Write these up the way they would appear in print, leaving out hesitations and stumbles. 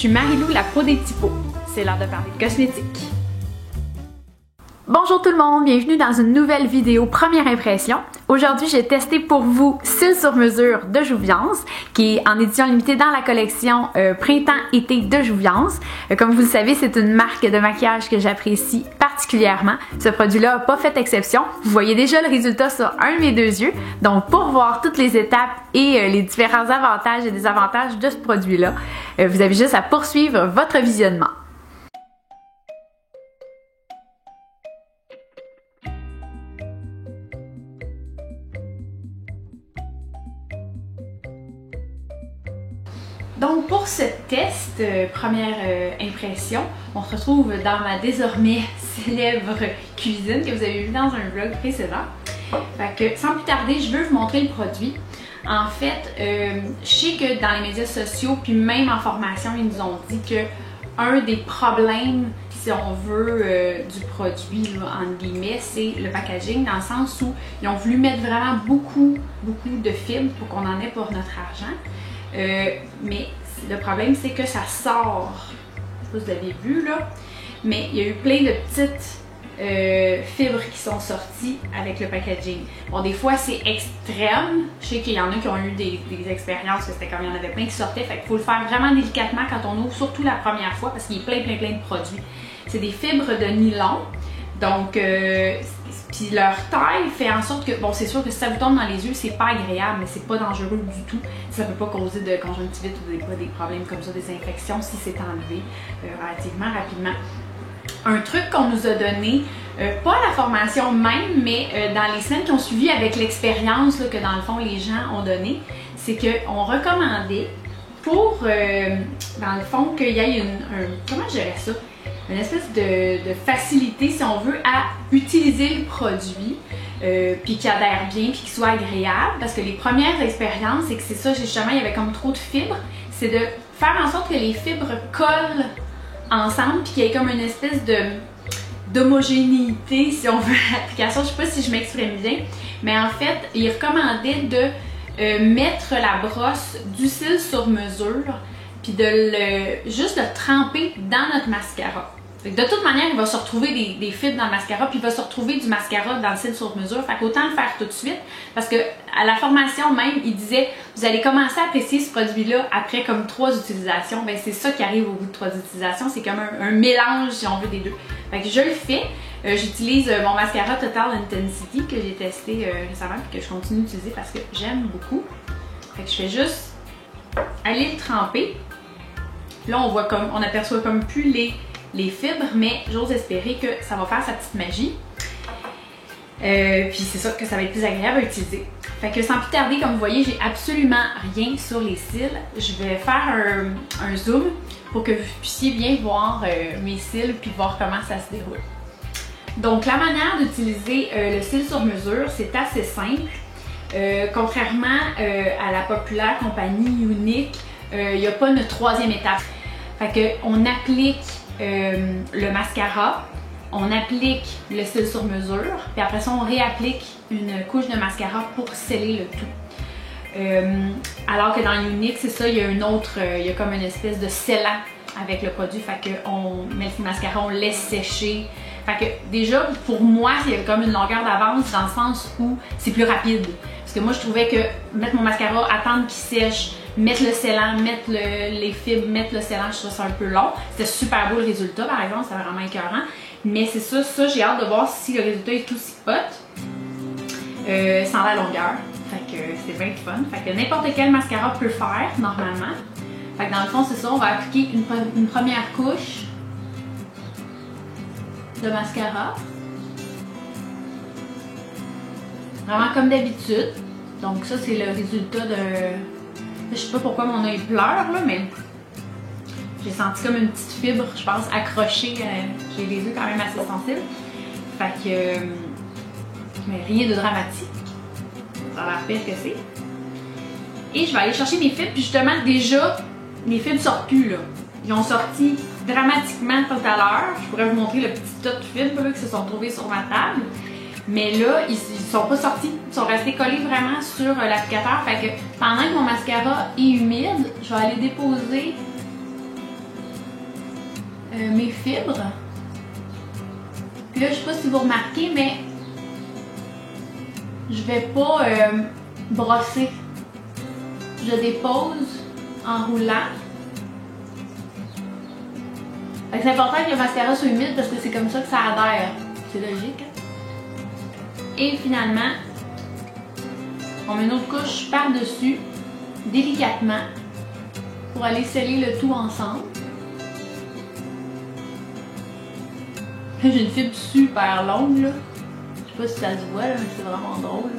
suis Marie-Lou, la pro des typos. C'est l'heure de parler de cosmétique. Bonjour tout le monde, bienvenue dans une nouvelle vidéo première impression. Aujourd'hui, j'ai testé pour vous Cils sur mesure de Jouvence, qui est en édition limitée dans la collection Printemps-été de Jouvence. Comme vous le savez, c'est une marque de maquillage que j'apprécie particulièrement. Ce produit-là n'a pas fait exception. Vous voyez déjà le résultat sur un de mes deux yeux. Donc, pour voir toutes les étapes et les différents avantages et désavantages de ce produit-là, vous avez juste à poursuivre votre visionnement. Donc pour ce test, première impression, on se retrouve dans ma désormais célèbre cuisine que vous avez vu dans un vlog précédent. Fait que sans plus tarder, je veux vous montrer le produit. En fait, je sais que dans les médias sociaux, puis même en formation, ils nous ont dit que un des problèmes, si on veut, du produit, là, entre guillemets, c'est le packaging, dans le sens où ils ont voulu mettre vraiment beaucoup de fibres pour qu'on en ait pour notre argent. Mais le problème, c'est que ça sort, je sais pas si vous avez vu là, mais il y a eu plein de petites fibres qui sont sorties avec le packaging. Bon, des fois c'est extrême, je sais qu'il y en a qui ont eu des expériences que c'était comme il y en avait plein qui sortaient, fait qu'il faut le faire vraiment délicatement quand on ouvre, surtout la première fois, parce qu'il y a plein de produits. C'est des fibres de nylon, donc puis leur taille fait en sorte que, bon, c'est sûr que si ça vous tombe dans les yeux, c'est pas agréable, mais c'est pas dangereux du tout. Ça peut pas causer de conjonctivite ou des problèmes comme ça, des infections, si c'est enlevé relativement rapidement. Un truc qu'on nous a donné, pas à la formation même, mais dans les semaines qui ont suivi avec l'expérience que dans le fond les gens ont donné, c'est qu'on recommandait pour, dans le fond, qu'il y ait comment je dirais ça? Une espèce de facilité, si on veut, à utiliser le produit, puis qu'il adhère bien, puis qu'il soit agréable, parce que les premières expériences, c'est que c'est ça, justement, il y avait comme trop de fibres, c'est de faire en sorte que les fibres collent ensemble, puis qu'il y ait comme une espèce d'homogénéité, si on veut, à l'application. Je sais pas si je m'exprime bien, mais en fait, il recommandait de mettre la brosse du cils sur mesure, puis de juste le tremper dans notre mascara. De toute manière, il va se retrouver des fibres dans le mascara, puis il va se retrouver du mascara dans le cils sur mesure. Fait qu'autant le faire tout de suite, parce que à la formation même, il disait vous allez commencer à apprécier ce produit-là après comme 3 utilisations. Ben c'est ça qui arrive au bout de 3 utilisations, c'est comme un mélange, si on veut, des deux. Fait que je le fais. J'utilise mon mascara Total Intensity que j'ai testé récemment, puis que je continue d'utiliser parce que j'aime beaucoup. Fait que je fais juste aller le tremper. Là, on aperçoit comme plus les fibres, mais j'ose espérer que ça va faire sa petite magie. Puis c'est ça que ça va être plus agréable à utiliser. Fait que sans plus tarder, comme vous voyez, j'ai absolument rien sur les cils. Je vais faire un zoom pour que vous puissiez bien voir mes cils puis voir comment ça se déroule. Donc la manière d'utiliser le cil sur mesure, c'est assez simple. Contrairement à la populaire compagnie Younique, il n'y a pas une 3e étape. Fait que on applique le mascara, on applique le cil sur mesure, puis après ça on réapplique une couche de mascara pour sceller le tout. Alors que dans Younique, c'est ça, il y a il y a comme une espèce de scellant avec le produit, fait que on met le mascara, on laisse sécher. Fait que déjà pour moi, il y a comme une longueur d'avance dans le sens où c'est plus rapide. Parce que moi je trouvais que mettre mon mascara, attendre qu'il sèche, mettre le scellant, mettre les fibres, mettre le scellant, je trouvais ça un peu long. C'était super beau le résultat par exemple, c'était vraiment écœurant. Mais c'est ça j'ai hâte de voir si le résultat est aussi hot sans la longueur. Fait que c'est bien fun. Fait que n'importe quel mascara peut faire normalement. Fait que dans le fond c'est ça, on va appliquer une première couche de mascara. Vraiment comme d'habitude. Donc ça c'est le résultat de... Je sais pas pourquoi mon œil pleure là, mais j'ai senti comme une petite fibre, je pense, accrochée. J'ai les yeux quand même assez sensibles. Fait que... mais rien de dramatique. Ça a l'air pire que c'est. Et je vais aller chercher mes fibres, puis justement, déjà, mes fibres sortent plus là. Ils ont sorti dramatiquement tout à l'heure. Je pourrais vous montrer le petit tas de fibres là, qui se sont trouvés sur ma table. Mais là, ils sont pas sortis, ils sont restés collés vraiment sur l'applicateur. Fait que pendant que mon mascara est humide, je vais aller déposer mes fibres. Puis là, je sais pas si vous remarquez, mais je vais pas brosser. Je dépose en roulant. C'est important que le mascara soit humide parce que c'est comme ça que ça adhère. C'est logique. Hein? Et finalement, on met une autre couche par-dessus, délicatement, pour aller sceller le tout ensemble. J'ai une fibre super longue là. Je sais pas si ça se voit là, mais c'est vraiment drôle.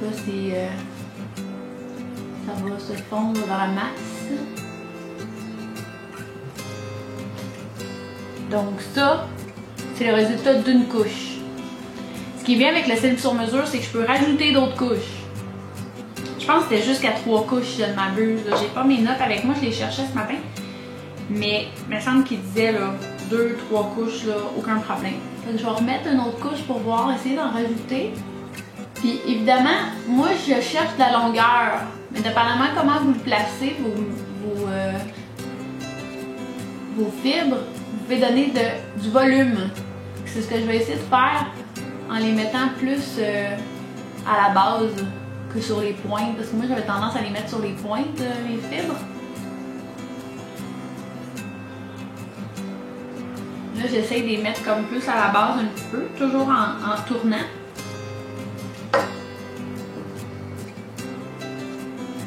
Là, c'est ça va se fondre dans la masse. Donc ça, c'est le résultat d'une couche. Ce qui est bien avec le cils sur mesure, c'est que je peux rajouter d'autres couches. Je pense que c'était jusqu'à 3 couches si je ne m'abuse. J'ai pas mes notes avec moi, je les cherchais ce matin. Mais il me semble qu'il disait là, 2-3 couches, là, aucun problème. Donc, je vais remettre une autre couche pour voir, essayer d'en rajouter. Puis évidemment, moi je cherche de la longueur. Mais dépendamment comment vous le placez, vos fibres, vous pouvez donner du volume. C'est ce que je vais essayer de faire en les mettant plus à la base que sur les pointes. Parce que moi j'avais tendance à les mettre sur les pointes, mes fibres. Là j'essaye de les mettre comme plus à la base un petit peu, toujours en tournant.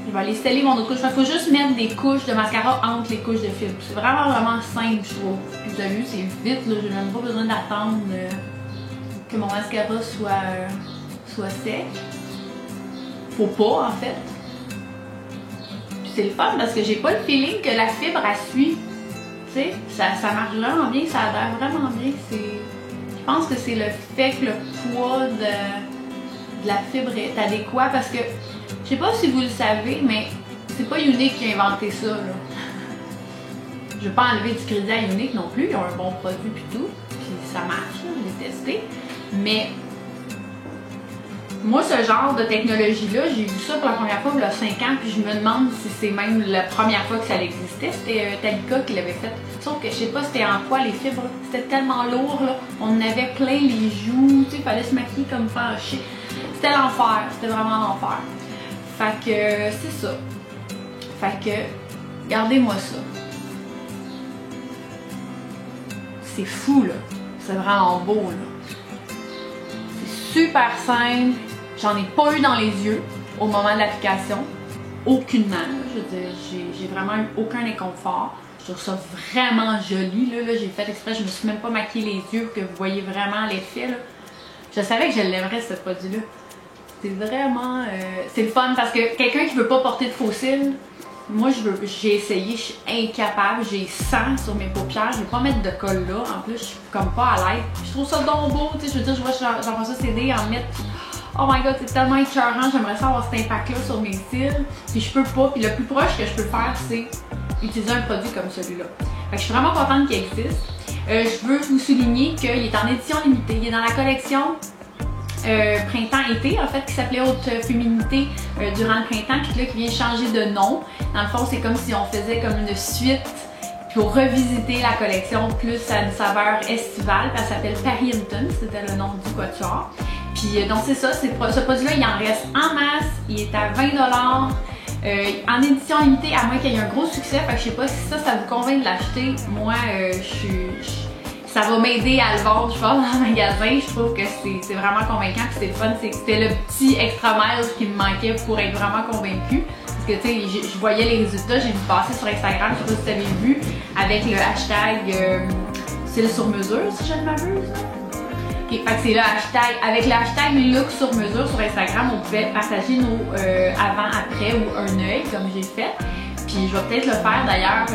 Je vais aller sceller mon autre couche. Il faut juste mettre des couches de mascara entre les couches de fibres. C'est vraiment simple, je trouve. Puis vous avez vu, c'est vite, là. J'ai même pas besoin d'attendre que mon mascara soit sec. Faut pas, en fait. Puis c'est le fun parce que j'ai pas le feeling que la fibre, elle suit. Tu sais, ça marche vraiment bien, ça adhère vraiment bien. Je pense que c'est le fait que le poids de la fibre est adéquat parce que je sais pas si vous le savez, mais c'est pas Younique qui a inventé ça, là. Je vais pas enlever du crédit à Younique non plus, ils ont un bon produit pis tout, puis ça marche, là, je l'ai testé. Mais moi, ce genre de technologie-là, j'ai vu ça pour la première fois il y a 5 ans, puis je me demande si c'est même la première fois que ça existait. C'était Talika qui l'avait fait. Sauf que je sais pas c'était en quoi les fibres, c'était tellement lourd, là. On en avait plein les joues, tu sais, il fallait se maquiller comme fâché. C'était l'enfer, c'était vraiment l'enfer. Fait que c'est ça. Fait que, regardez-moi ça. C'est fou, là. C'est vraiment beau, là. C'est super simple. J'en ai pas eu dans les yeux au moment de l'application. Aucunement. Je veux dire, j'ai vraiment eu aucun inconfort. Je trouve ça vraiment joli, là. J'ai fait exprès, je me suis même pas maquillé les yeux pour que vous voyez vraiment l'effet, là. Je savais que je l'aimerais, ce produit-là. C'est vraiment... c'est le fun parce que quelqu'un qui veut pas porter de faux cils, moi j'ai essayé, je suis incapable, j'ai 100 sur mes paupières, je vais pas mettre de colle là, en plus je suis comme pas à l'aise. Je trouve ça donc beau, tu sais, je veux dire, je vois Jean-François Cédé en mettre, oh my god, c'est tellement écœurant, j'aimerais ça avoir cet impact là sur mes cils, puis je peux pas, puis le plus proche que je peux faire c'est utiliser un produit comme celui-là. Fait que je suis vraiment contente qu'il existe. Je veux vous souligner qu'il est en édition limitée, il est dans la collection printemps-été en fait qui s'appelait Haute Féminité durant le printemps puis là qui vient changer de nom. Dans le fond c'est comme si on faisait comme une suite pour revisiter la collection plus à une saveur estivale. Elle s'appelle Paris Hilton, c'était le nom du quatuor. Puis donc c'est ça, ce produit-là il en reste en masse, il est à 20$. En édition limitée, à moins qu'il y ait un gros succès, fait que je sais pas si ça vous convainc de l'acheter. Moi ça va m'aider à le vendre, je pense, dans le magasin. Je trouve que c'est vraiment convaincant, puis c'est le fun. C'était le petit extra mile qui me manquait pour être vraiment convaincue. Parce que, tu sais, je voyais les résultats, j'ai vu passer sur Instagram, je sais pas si vous avez vu, avec le hashtag cils sur mesure, si je ne m'abuse. Okay, fait que c'est le hashtag, avec le hashtag look sur mesure sur Instagram, on pouvait partager nos avant-après ou un œil, comme j'ai fait. Puis je vais peut-être le faire d'ailleurs,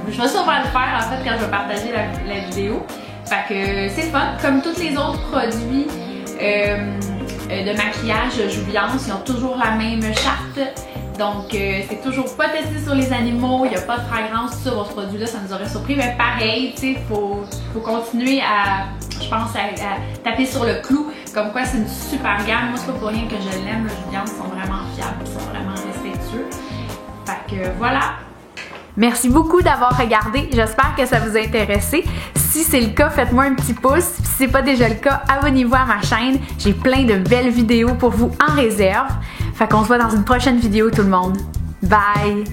je vais sûrement le faire en fait quand je vais partager la vidéo. Fait que c'est fun, comme tous les autres produits de maquillage Jouviance, ils ont toujours la même charte. Donc c'est toujours pas testé sur les animaux, il n'y a pas de fragrance sur ce produit-là, ça nous aurait surpris. Mais pareil, tu sais, faut continuer à, je pense, à taper sur le clou. Comme quoi c'est une super gamme, moi c'est pas pour rien que je l'aime, Jouviance sont vraiment fiables, ils sont vraiment respectueux. Fait que voilà, Merci beaucoup d'avoir regardé, j'espère que ça vous a intéressé. Si c'est le cas, faites-moi un petit pouce. Si c'est pas déjà le cas, abonnez-vous à ma chaîne. J'ai plein de belles vidéos pour vous en réserve. Fait qu'on se voit dans une prochaine vidéo tout le monde. Bye!